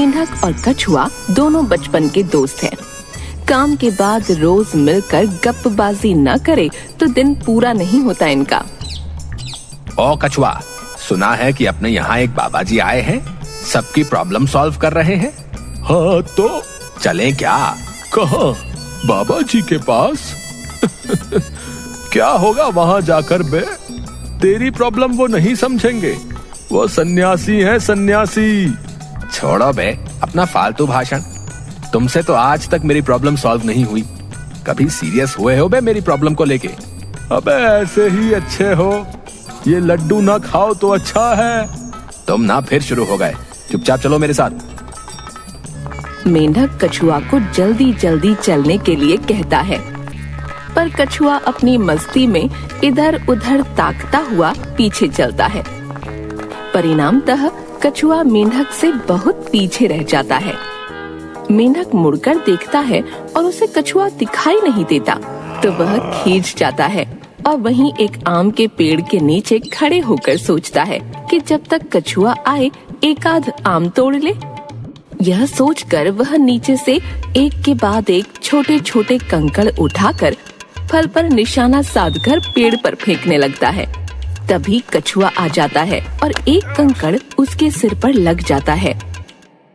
मेंढक और कछुआ दोनों बचपन के दोस्त हैं। काम के बाद रोज मिलकर गप्पबाजी न करे तो दिन पूरा नहीं होता इनका। ओ कछुआ, सुना है कि अपने यहाँ एक बाबा जी आए हैं, सबकी प्रॉब्लम सॉल्व कर रहे हैं। हाँ तो चलें क्या? कहाँ? बाबा जी के पास? क्या होगा वहाँ जाकर बे? तेरी प्रॉब्लम वो नहीं समझेंगे, वो सन्यासी है सन्यासी। छोड़ो बे अपना फालतू भाषण। तुमसे तो आज तक मेरी प्रॉब्लम सॉल्व नहीं हुई। कभी सीरियस हुए हो बे मेरी प्रॉब्लम को लेके? अबे ऐसे ही अच्छे हो, ये लड्डू ना खाओ तो अच्छा है। तुम ना फिर शुरू हो गए, चुपचाप चलो मेरे साथ। मेंढक कछुआ को जल्दी जल्दी चलने के लिए कहता है, पर कछुआ अपनी मस्ती में इधर उधर ताकता हुआ पीछे चलता है। परिणामतः कछुआ मेंढक से बहुत पीछे रह जाता है। मेंढक मुड़कर देखता है और उसे कछुआ दिखाई नहीं देता, तो वह खींच जाता है और वहीं एक आम के पेड़ के नीचे खड़े होकर सोचता है कि जब तक कछुआ आए एक आध आम तोड़ ले। यह सोचकर वह नीचे से एक के बाद एक छोटे छोटे कंकड़ उठाकर फल पर निशाना साधकर पेड़ पर फेंकने लगता है। तभी कछुआ आ जाता है और एक कंकड़ उसके सिर पर लग जाता है।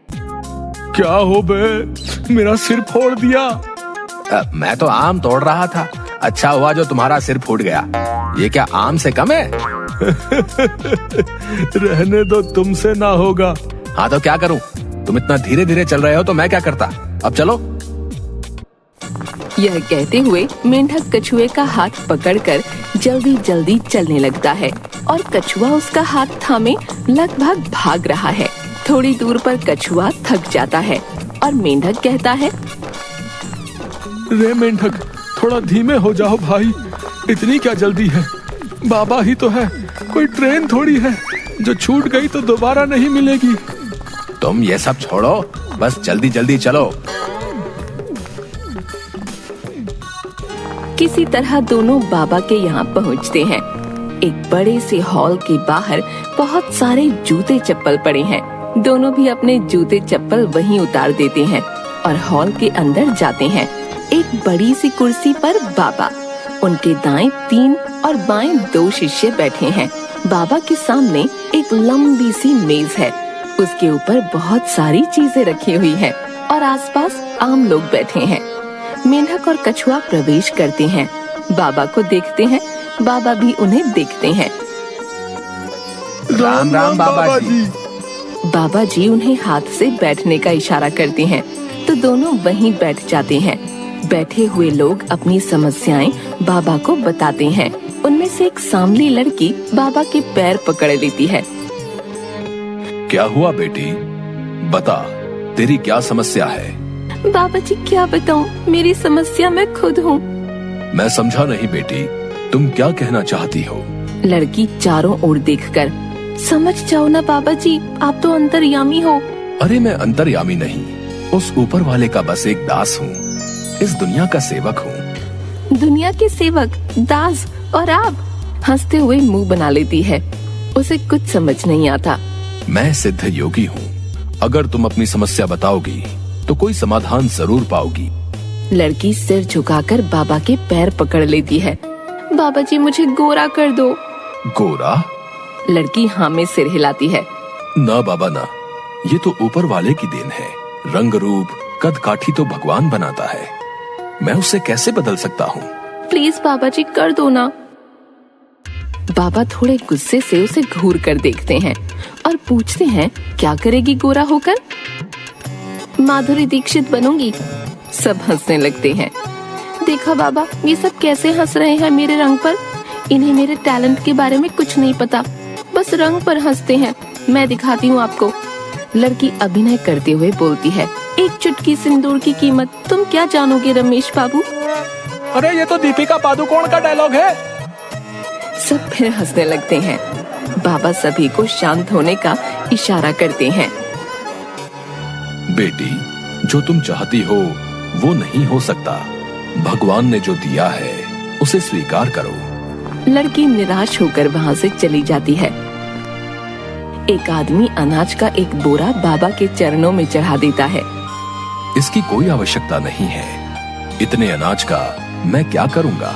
क्या हो बे, मेरा सिर फोड़ दिया। मैं तो आम तोड़ रहा था, अच्छा हुआ जो तुम्हारा सिर फूट गया। ये क्या आम से कम है? रहने दो, तुमसे ना होगा। हाँ तो क्या करूं? तुम इतना धीरे धीरे चल रहे हो तो मैं क्या करता? अब चलो। यह कहते हुए मेंढक कछुए का हाथ पकड़कर जल्दी जल्दी चलने लगता है और कछुआ उसका हाथ थामे लगभग भाग रहा है। थोड़ी दूर पर कछुआ थक जाता है और मेंढक कहता है, रे मेंढक, थोड़ा धीमे हो जाओ भाई, इतनी क्या जल्दी है? बाबा ही तो है, कोई ट्रेन थोड़ी है जो छूट गई तो दोबारा नहीं मिलेगी। तुम ये सब छोड़ो, बस जल्दी जल्दी चलो। किसी तरह दोनों बाबा के यहाँ पहुँचते हैं। एक बड़े से हॉल के बाहर बहुत सारे जूते चप्पल पड़े हैं। दोनों भी अपने जूते चप्पल वहीं उतार देते हैं और हॉल के अंदर जाते हैं। एक बड़ी सी कुर्सी पर बाबा, उनके दाएं 3 और बाएं 2 शिष्य बैठे हैं। बाबा के सामने एक लंबी सी मेज है, उसके ऊपर बहुत सारी चीजें रखी हुई हैं और आसपास आम लोग बैठे हैं। मेंढक और कछुआ प्रवेश करते हैं, बाबा को देखते हैं, बाबा भी उन्हें देखते हैं। राम राम बाबा जी। बाबा जी उन्हें हाथ से बैठने का इशारा करते हैं तो दोनों वहीं बैठ जाते हैं। बैठे हुए लोग अपनी समस्याएं बाबा को बताते हैं। उनमें से एक सांवली लड़की बाबा के पैर पकड़ लेती है। क्या हुआ बेटी, बता, तेरी क्या समस्या है? बाबा जी क्या बताऊं, मेरी समस्या मैं खुद हूँ। मैं समझा नहीं बेटी, तुम क्या कहना चाहती हो? लड़की चारों ओर देखकर, समझ जाओ ना बाबा जी, आप तो अंतर्यामी हो। अरे मैं अंतर्यामी नहीं, उस ऊपर वाले का बस एक दास हूँ, इस दुनिया का सेवक हूँ। दुनिया के सेवक, दास, और आप? हंसते हुए मुंह बना लेती है, उसे कुछ समझ नहीं आता। मैं सिद्ध योगी हूँ, अगर तुम अपनी समस्या बताओगी तो कोई समाधान जरूर पाओगी। लड़की सिर झुकाकर बाबा के पैर पकड़ लेती है। बाबा जी मुझे गोरा कर दो। गोरा? लड़की हाँ में सिर हिलाती है। ना बाबा ना, ये तो ऊपर वाले की देन है। रंग रूप कद काठी तो भगवान बनाता है, मैं उसे कैसे बदल सकता हूँ? प्लीज बाबा जी कर दो ना। बाबा थोड़े गुस्से से उसे घूर कर देखते हैं और पूछते हैं, क्या करेगी गोरा होकर? माधुरी दीक्षित बनूंगी। सब हंसने लगते हैं। देखा बाबा, ये सब कैसे हंस रहे हैं मेरे रंग पर। इन्हें मेरे टैलेंट के बारे में कुछ नहीं पता, बस रंग पर हंसते हैं। मैं दिखाती हूँ आपको। लड़की अभिनय करते हुए बोलती है, एक चुटकी सिंदूर की कीमत तुम क्या जानोगे रमेश बाबू। अरे ये तो दीपिका पादुकोण का डायलॉग है। सब फिर हंसने लगते हैं। बाबा सभी को शांत होने का इशारा करते हैं। बेटी, जो तुम चाहती हो वो नहीं हो सकता। भगवान ने जो दिया है उसे स्वीकार करो। लड़की निराश होकर वहाँ से चली जाती है। एक आदमी अनाज का एक बोरा बाबा के चरणों में चढ़ा देता है। इसकी कोई आवश्यकता नहीं है। इतने अनाज का मैं क्या करूंगा?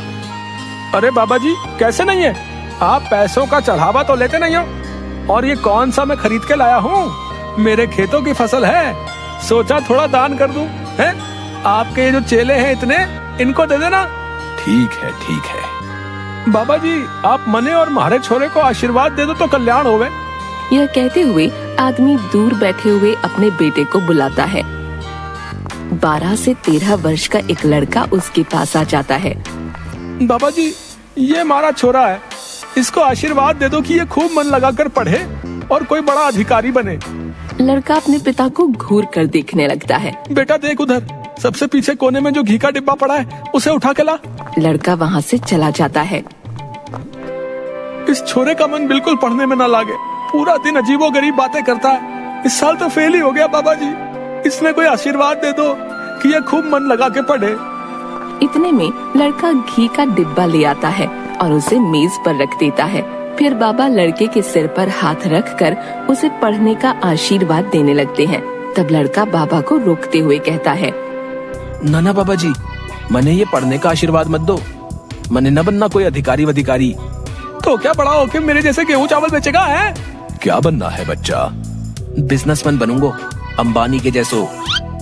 अरे बाबा जी, कैसे नहीं है? आप पैसों का चढ़ावा तो लेते नहीं हो। और ये कौन सा मैं खरीद के लाया हूँ? मेरे खेतों की फसल है, सोचा थोड़ा दान कर दूं। है आपके ये जो चेले हैं इतने, इनको दे देना। ठीक है, ठीक है। बाबा जी, आप मने और मारे छोरे को आशीर्वाद दे दो तो कल्याण होवे। यह कहते हुए आदमी दूर बैठे हुए अपने बेटे को बुलाता है। 12 से 13 वर्ष का एक लड़का उसके पास आ जाता है। बाबा जी, ये हमारा छोरा है, इसको आशीर्वाद दे दो कि ये खूब मन लगाकर पढ़े और कोई बड़ा अधिकारी बने। लड़का अपने पिता को घूर कर देखने लगता है। बेटा देख उधर, सबसे पीछे कोने में जो घी का डिब्बा पड़ा है, उसे उठा के ला। लड़का वहाँ से चला जाता है। इस छोरे का मन बिल्कुल पढ़ने में ना लागे, पूरा दिन अजीबोगरीब बातें करता है। इस साल तो फेल ही हो गया बाबा जी। इसमें कोई आशीर्वाद दे दो कि ये खूब मन लगा के पढ़े। इतने में लड़का घी का डिब्बा ले आता है और उसे मेज पर रख देता है। फिर बाबा लड़के के सिर पर हाथ रखकर उसे पढ़ने का आशीर्वाद देने लगते हैं। तब लड़का बाबा को रोकते हुए कहता है, ना बाबा जी, मने ये पढ़ने का आशीर्वाद मत दो। मने न बनना कोई अधिकारी वधिकारी। तो क्या बड़ा होके मेरे जैसे गेहूं चावल बेचेगा है? क्या बनना है बच्चा? बिजनेसमैन बनूंगो, अंबानी के जैसो।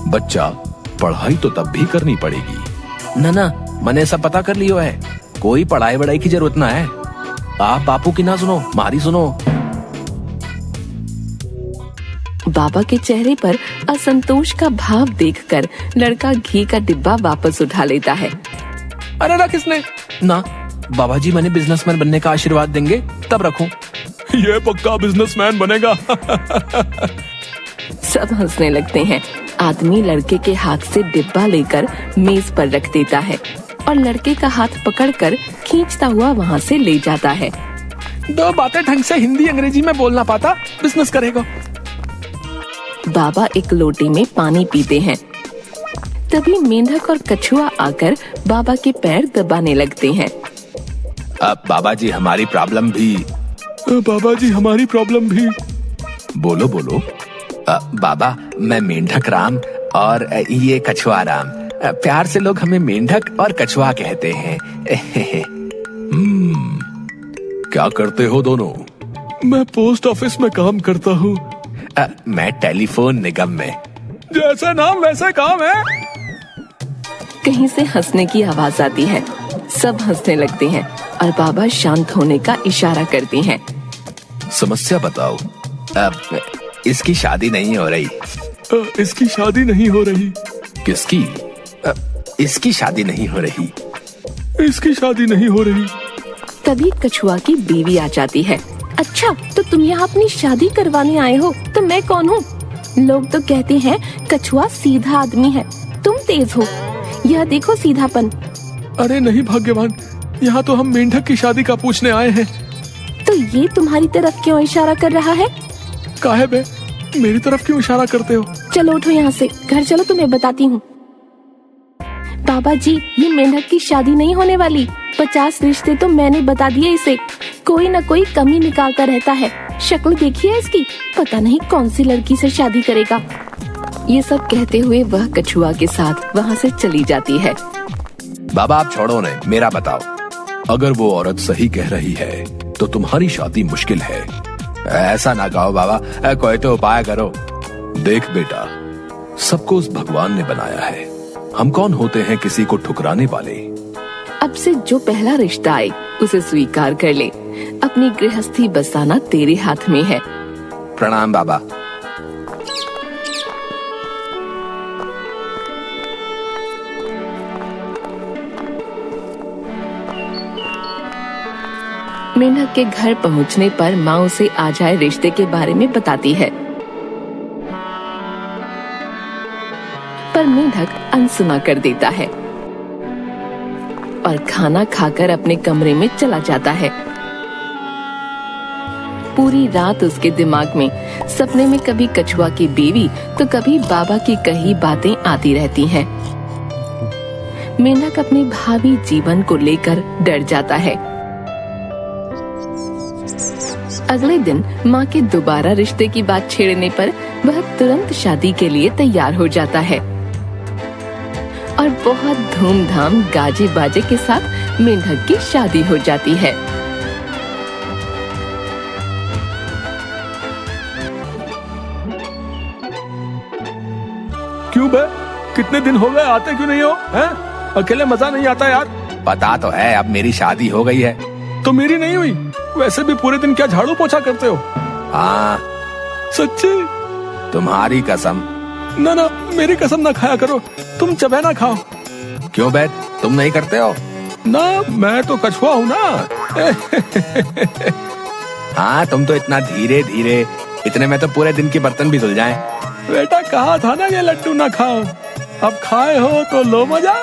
बच्चा, पढ़ाई तो तब भी करनी पड़ेगी। ना मने सब पता कर लियो है, कोई पढ़ाई वढ़ाई की जरूरत ना है। आप बापू की ना सुनो, मारी सुनो। बाबा के चेहरे पर असंतोष का भाव देखकर लड़का घी का डिब्बा वापस उठा लेता है। अरे रख इसने। ना बाबा जी, मैंने बिजनेसमैन बनने का आशीर्वाद देंगे तब रखूं। ये पक्का बिजनेसमैन बनेगा। सब हंसने लगते हैं। आदमी लड़के के हाथ से डिब्बा लेकर मेज पर रख देता है और लड़के का हाथ पकड़कर खींचता हुआ वहाँ से ले जाता है। दो बातें ढंग से हिंदी अंग्रेजी में बोलना पाता, बिजनेस करेगा। बाबा एक लोटे में पानी पीते हैं। तभी मेंढक और कछुआ आकर बाबा के पैर दबाने लगते हैं। अब बाबा जी हमारी प्रॉब्लम भी। बाबा जी हमारी प्रॉब्लम भी। बोलो बोलो। बाबा, मैं मेंढक राम और ये कछुआ राम। प्यार से लोग हमें मेंढक और कछुआ कहते हैं। क्या करते हो दोनों? मैं पोस्ट ऑफिस में काम करता हूँ। मैं टेलीफोन निगम में। जैसा नाम वैसा काम है। कहीं से हंसने की आवाज आती है। सब हंसने लगते हैं और बाबा शांत होने का इशारा करते हैं। समस्या बताओ। इसकी शादी नहीं हो रही। इसकी शादी नहीं हो रही। किसकी? इसकी शादी नहीं हो रही। इसकी शादी नहीं हो रही। तभी कछुआ की बीवी आ जाती है। अच्छा, तो तुम यहाँ अपनी शादी करवाने आए हो, तो मैं कौन हूँ? लोग तो कहते हैं कछुआ सीधा आदमी है, तुम तेज हो। यह देखो सीधापन। अरे नहीं भाग्यवान, यहाँ तो हम मेंढक की शादी का पूछने आए हैं। तो ये तुम्हारी तरफ क्यों इशारा कर रहा है? काहे बे, मेरी तरफ क्यों इशारा करते हो? चलो उठो यहाँ से, घर चलो, तुम्हें बताती हूँ। बाबा जी, ये मेंढक की शादी नहीं होने वाली। 50 रिश्ते तो मैंने बता दिए इसे। कोई न कोई कमी निकालता रहता है। शक्ल देखिए इसकी, पता नहीं कौन सी लड़की से शादी करेगा। ये सब कहते हुए वह कछुआ के साथ वहाँ से चली जाती है। बाबा आप छोड़ो ने, मेरा बताओ। अगर वो औरत सही कह रही है तो तुम्हारी शादी मुश्किल है। ऐसा ना कहो बाबा, कोई तो उपाय करो। देख बेटा, सबको उस भगवान ने बनाया है। हम कौन होते हैं किसी को ठुकराने वाले। अब से जो पहला रिश्ता आए उसे स्वीकार कर ले। अपनी गृहस्थी बसाना तेरे हाथ में है। प्रणाम बाबा। मेंढक के घर पहुंचने पर माँ उसे आ जाए रिश्ते के बारे में बताती है, पर मेंढक अनसुना कर देता है और खाना खाकर अपने कमरे में चला जाता है। पूरी रात उसके दिमाग में सपने में कभी कछुआ की बीवी तो कभी बाबा की कही बातें आती रहती हैं। मेंढक अपने भावी जीवन को लेकर डर जाता है। अगले दिन माँ के दोबारा रिश्ते की बात छेड़ने पर वह तुरंत शादी के लिए तैयार हो जाता है और बहुत धूमधाम गाजे बाजे के साथ मेंढक की शादी हो जाती है। क्यों बे, कितने दिन हो गए, आते क्यों नहीं हो? हैं? अकेले मजा नहीं आता यार। पता तो है अब मेरी शादी हो गई है। तो मेरी नहीं हुई। वैसे भी पूरे दिन क्या झाड़ू पोछा करते हो? हाँ सच्ची? तुम्हारी कसम। ना ना, मेरी कसम ना खाया करो, तुम चबे ना खाओ। क्यों बे, तुम नहीं करते हो? ना, मैं तो कछुआ हूँ ना। हाँ तुम तो इतना धीरे धीरे, इतने में तो पूरे दिन की बर्तन भी धुल जाएं। बेटा कहा था ना ये लड्डू ना खाओ, अब खाए हो तो लो मजा।